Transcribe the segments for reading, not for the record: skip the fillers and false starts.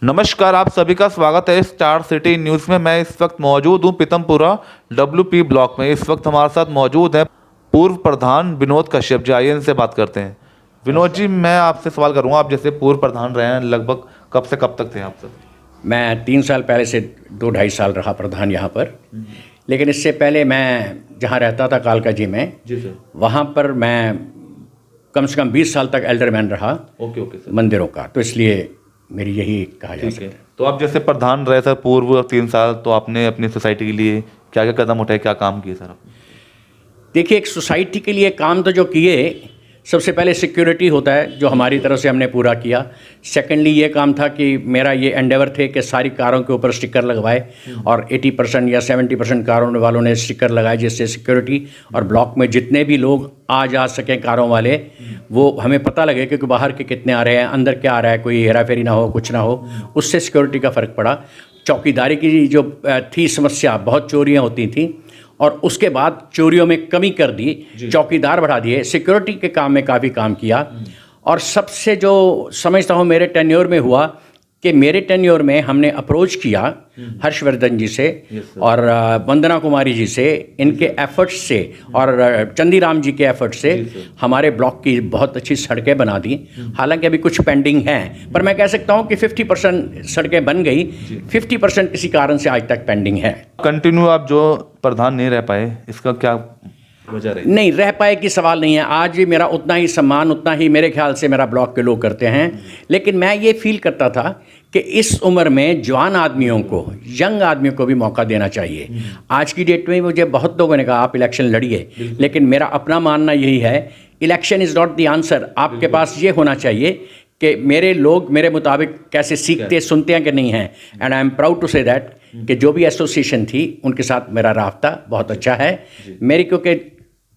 नमस्कार, आप सभी का स्वागत है स्टार सिटी न्यूज़ में। मैं इस वक्त मौजूद हूं पीतमपुरा WP ब्लॉक में। इस वक्त हमारे साथ मौजूद हैं पूर्व प्रधान विनोद कश्यप जी। आइए इनसे बात करते हैं। विनोद जी, मैं आपसे सवाल करूंगा, आप जैसे पूर्व प्रधान रहे हैं, लगभग कब से कब तक थे आप सर? मैं 3 साल पहले से 2-2.5 साल रहा प्रधान यहाँ पर। लेकिन इससे पहले मैं जहाँ रहता था कालकाजी में, जी सर, वहाँ पर मैं कम से कम 20 साल तक एल्डरमैन रहा। ओके सर, मंदिरों का, तो इसलिए मेरी यही कहा जा सकता है। तो आप जैसे प्रधान रहे सर पूर्व 3 साल, तो आपने अपनी सोसाइटी के लिए क्या क्या कदम उठाए, क्या काम किए सर आपने? देखिए, एक सोसाइटी के लिए काम तो जो किए, सबसे पहले सिक्योरिटी होता है जो हमारी तरफ से हमने पूरा किया। सेकेंडली ये काम था कि मेरा ये एंडेवर थे कि सारी कारों के ऊपर स्टिकर लगवाए और 80% या 70% कारों वालों ने स्टिकर लगाए, जिससे सिक्योरिटी और ब्लॉक में जितने भी लोग आ जा सकें कारों वाले, वो हमें पता लगे कि बाहर के कितने आ रहे हैं, अंदर क्या आ रहा है, कोई हेरा फेरी ना हो, कुछ ना हो। उससे सिक्योरिटी का फ़र्क पड़ा। चौकीदारी की जो थी समस्या, बहुत चोरियाँ होती थीं और उसके बाद चोरियों में कमी कर दी, चौकीदार बढ़ा दिए, सिक्योरिटी के काम में काफ़ी काम किया। और सबसे जो समझता हूँ मेरे टेन्योर में हुआ कि मेरे टेन्योर में हमने अप्रोच किया हर्षवर्धन जी से और वंदना कुमारी जी से, इनके एफर्ट्स से और चंदीराम जी के एफर्ट्स से हमारे ब्लॉक की बहुत अच्छी सड़कें बना दी। हालांकि अभी कुछ पेंडिंग हैं, पर मैं कह सकता हूं कि 50% सड़कें बन गई, 50% किसी कारण से आज तक पेंडिंग है। कंटिन्यू आप जो प्रधान नहीं रह पाए, इसका क्या वजह रही? नहीं रह पाए की सवाल नहीं है। आज भी मेरा उतना ही सम्मान, उतना ही मेरे ख्याल से मेरा ब्लॉक के लोग करते हैं। लेकिन मैं ये फील करता था कि इस उम्र में जवान आदमियों को, यंग आदमियों को भी मौका देना चाहिए। आज की डेट में मुझे बहुत लोगों ने कहा आप इलेक्शन लड़िए, लेकिन मेरा अपना मानना यही है, election is not the answer. आपके पास ये होना चाहिए कि मेरे लोग मेरे मुताबिक कैसे सीखते सुनते हैं कि नहीं हैं। And I am proud to say that कि जो भी एसोसिएशन थी उनके साथ मेरा राब्ता बहुत अच्छा है। मेरी क्योंकि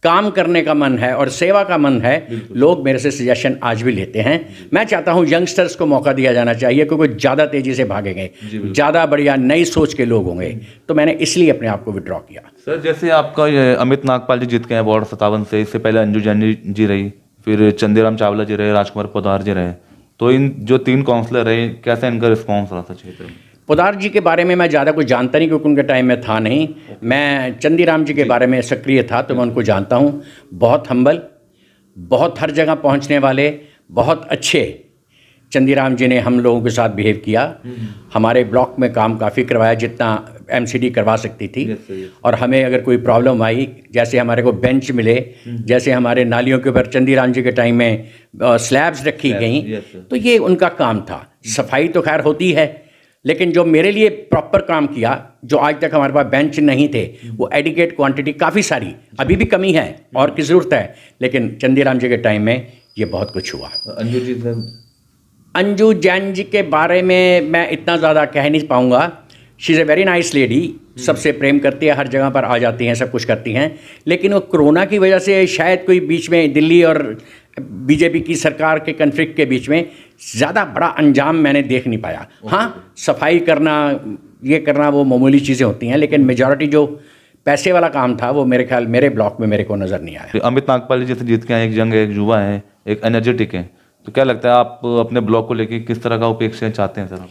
काम करने का मन है और सेवा का मन है, लोग मेरे से सजेशन आज भी लेते हैं। मैं चाहता हूं यंगस्टर्स को मौका दिया जाना चाहिए, क्योंकि ज़्यादा तेज़ी से भागेंगे, ज़्यादा बढ़िया नई सोच के लोग होंगे। तो मैंने इसलिए अपने आप को विड्रॉ किया। सर, जैसे आपका ये अमित नागपाल जी जीत गए हैं वार्ड 57 से, इससे पहले अंजू जैन जी रही, फिर चंदीराम चावला जी रहे, राजकुमार पोदार जी रहे, तो इन जो 3 काउंसलर रहे, कैसा इनका रिस्पॉन्स रहा था क्षेत्र में? पोदार जी के बारे में मैं ज़्यादा कुछ जानता नहीं, क्योंकि उनके टाइम में था नहीं। मैं चंदीराम जी के बारे में सक्रिय था, तो मैं उनको जानता हूँ। बहुत हम्बल, बहुत हर जगह पहुँचने वाले, बहुत अच्छे चंदीराम जी ने हम लोगों के साथ बिहेव किया। हमारे ब्लॉक में काम काफ़ी करवाया, जितना MCD करवा सकती थी। और हमें अगर कोई प्रॉब्लम आई, जैसे हमारे को बेंच मिले, जैसे हमारे नालियों के ऊपर चंदीराम जी के टाइम में स्लैब्स रखी गई, तो ये उनका काम था। सफाई तो खैर होती है, लेकिन जो मेरे लिए प्रॉपर काम किया, जो आज तक हमारे पास बेंच नहीं थे, वो एडिकेट क्वांटिटी काफ़ी सारी, अभी भी कमी है और की ज़रूरत है, लेकिन चंदीराम जी के टाइम में ये बहुत कुछ हुआ। अंजू जैन जी के बारे में मैं इतना ज़्यादा कह नहीं पाऊँगा। She is a very nice lady, सबसे प्रेम करती है, हर जगह पर आ जाती हैं, सब कुछ करती हैं। लेकिन वो कोरोना की वजह से शायद कोई बीच में दिल्ली और BJP की सरकार के कन्फ्लिक्ट के बीच में ज़्यादा बड़ा अंजाम मैंने देख नहीं पाया। हाँ, सफाई करना, ये करना, वो मामूली चीज़ें होती हैं, लेकिन मेजॉरिटी जो पैसे वाला काम था वो मेरे ख्याल मेरे ब्लॉक में मेरे को नज़र नहीं आया। अमित नागपाल जी जैसे जीत के आए, एक यंग है, एक युवा है, एक एनर्जेटिक है, तो क्या लगता है आप अपने ब्लॉक को लेकर किस तरह का उपेक्षा चाहते हैं सर आप?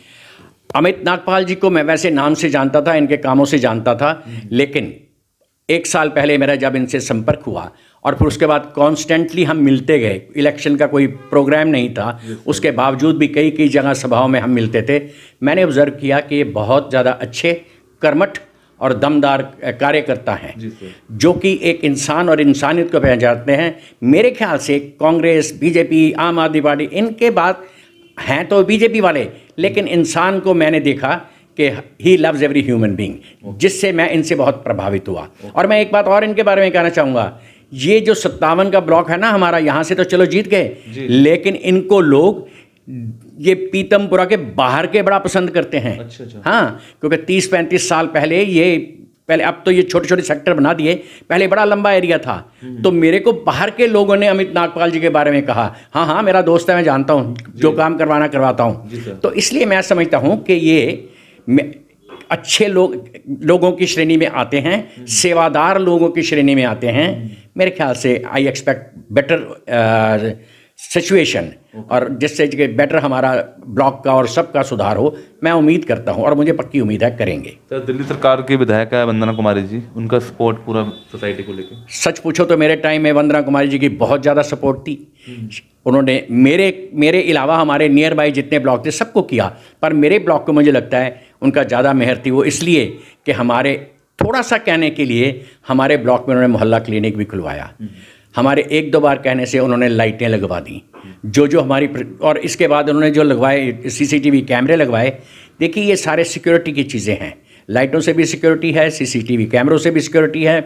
अमित नागपाल जी को मैं वैसे नाम से जानता था, इनके कामों से जानता था, लेकिन 1 साल पहले मेरा जब इनसे संपर्क हुआ और फिर उसके बाद कॉन्स्टेंटली हम मिलते गए, इलेक्शन का कोई प्रोग्राम नहीं था, उसके बावजूद भी कई कई जगह सभाओं में हम मिलते थे। मैंने ऑब्जर्व किया कि ये बहुत ज़्यादा अच्छे, कर्मठ और दमदार कार्यकर्ता हैं, जो कि एक इंसान और इंसानियत को पहचानते हैं। मेरे ख्याल से कांग्रेस, BJP, आम आदमी पार्टी, इनके बाद हैं तो BJP वाले, लेकिन इंसान को मैंने देखा कि he loves every human being, जिससे मैं इनसे बहुत प्रभावित हुआ। और मैं एक बात और इनके बारे में कहना चाहूँगा, ये जो 57 का ब्लॉक है ना हमारा, यहाँ से तो चलो जीत गए, लेकिन इनको लोग ये पीतमपुरा के बाहर के बड़ा पसंद करते हैं। अच्छा। हाँ, क्योंकि 30-35 साल पहले अब तो ये छोटे छोटे सेक्टर बना दिए, पहले बड़ा लंबा एरिया था। तो मेरे को बाहर के लोगों ने अमित नागपाल जी के बारे में कहा, हाँ मेरा दोस्त है, मैं जानता हूँ, जो काम करवाना करवाता हूँ। तो इसलिए मैं समझता हूँ कि ये अच्छे लोगों की श्रेणी में आते हैं, सेवादार लोगों की श्रेणी में आते हैं। मेरे ख्याल से आई एक्सपेक्ट बेटर सिचुएशन और जिससे कि बेटर हमारा ब्लॉक का और सबका सुधार हो, मैं उम्मीद करता हूं और मुझे पक्की उम्मीद है करेंगे। सर, दिल्ली सरकार की विधायक है वंदना कुमारी जी, उनका सपोर्ट पूरा सोसाइटी को लेकर? सच पूछो तो मेरे टाइम में वंदना कुमारी जी की बहुत ज़्यादा सपोर्ट थी। उन्होंने मेरे अलावा हमारे नियर बाई जितने ब्लॉक थे सबको किया, पर मेरे ब्लॉक को मुझे लगता है उनका ज़्यादा मेहर थी। वो इसलिए कि हमारे थोड़ा सा कहने के लिए हमारे ब्लॉक में उन्होंने मोहल्ला क्लिनिक भी खुलवाया। हमारे 1-2 बार कहने से उन्होंने लाइटें लगवा दी, जो हमारी, और इसके बाद उन्होंने जो लगवाए CCTV कैमरे लगवाए। देखिए ये सारे सिक्योरिटी की चीज़ें हैं, लाइटों से भी सिक्योरिटी है, CCTV कैमरों से भी सिक्योरिटी है।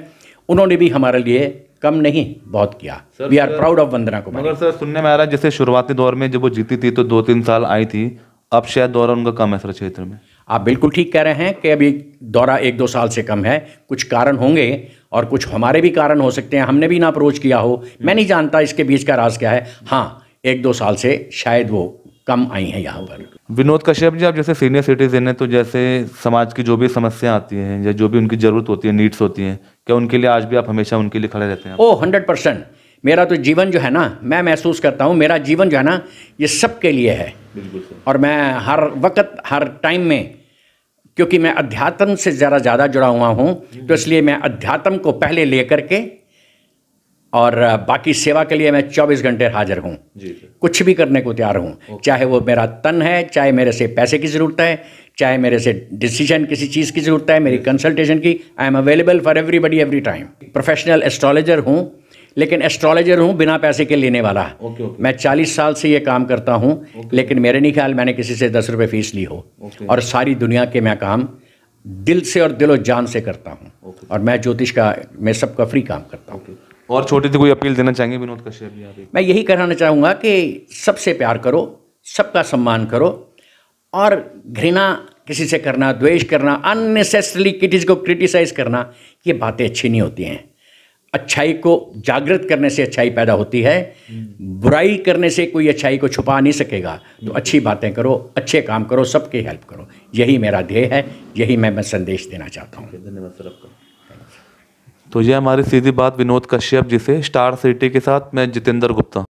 उन्होंने भी हमारे लिए कम नहीं बहुत किया। We are proud of Vandana Kumari. मगर सर, सुनने में आ रहा है जैसे शुरुआती दौर में जब वो जीती थी तो 2-3 साल आई थी, अब शायद दौरा उनका कम है सर क्षेत्र में। आप बिल्कुल ठीक कह रहे हैं कि अभी दौरा 1-2 साल से कम है। कुछ कारण होंगे और कुछ हमारे भी कारण हो सकते हैं, हमने भी ना अप्रोच किया हो, मैं नहीं जानता इसके बीच का राज क्या है। हाँ, 1-2 साल से शायद वो कम आई हैं यहाँ पर। विनोद कश्यप जी, आप जैसे सीनियर सिटीजन हैं, तो जैसे समाज की जो भी समस्या आती हैं या जो भी उनकी ज़रूरत होती है, नीड्स होती हैं, क्या उनके लिए आज भी आप हमेशा उनके लिए खड़े रहते हैं? ओह 100%। मेरा तो जीवन जो है ना, मैं महसूस करता हूँ मेरा जीवन जो है ना ये सबके लिए है। बिल्कुल सर। और मैं हर वक्त हर टाइम में, क्योंकि मैं अध्यात्म से ज़्यादा जुड़ा हुआ हूँ, तो इसलिए मैं अध्यात्म को पहले लेकर के और बाकी सेवा के लिए मैं 24 घंटे हाजिर हूँ। कुछ भी करने को तैयार हूँ, चाहे वो मेरा तन है, चाहे मेरे से पैसे की ज़रूरत है, चाहे मेरे से डिसीजन किसी चीज़ की ज़रूरत है, मेरी कंसल्टेशन की। I am available for everybody every time. Professional astrologer हूँ, लेकिन एस्ट्रोलॉजर हूँ बिना पैसे के लेने वाला। मैं 40 साल से ये काम करता हूँ, लेकिन मेरे नहीं ख्याल मैंने किसी से 10 रुपये फीस ली हो। और सारी दुनिया के मैं काम दिल से और दिलो जान से करता हूँ। और मैं ज्योतिष का, मैं सबका फ्री काम करता हूँ। और छोटी सी कोई अपील देना चाहेंगे विनोद कश्यप जी आप? मैं यही कहना चाहूँगा कि सबसे प्यार करो, सबका सम्मान करो, और घृणा किसी से करना, द्वेष करना, अननेसेसरली किसी को क्रिटिसाइज़ करना, ये बातें अच्छी नहीं होती हैं। अच्छाई को जागृत करने से अच्छाई पैदा होती है, बुराई करने से कोई अच्छाई को छुपा नहीं सकेगा। तो अच्छी बातें करो, अच्छे काम करो, सबकी हेल्प करो, यही मेरा ध्येय है, यही मैं संदेश देना चाहता हूँ। धन्यवाद सर आपका। तो ये हमारी सीधी बात विनोद कश्यप जी से, स्टार सिटी के साथ मैं जितेंद्र गुप्ता।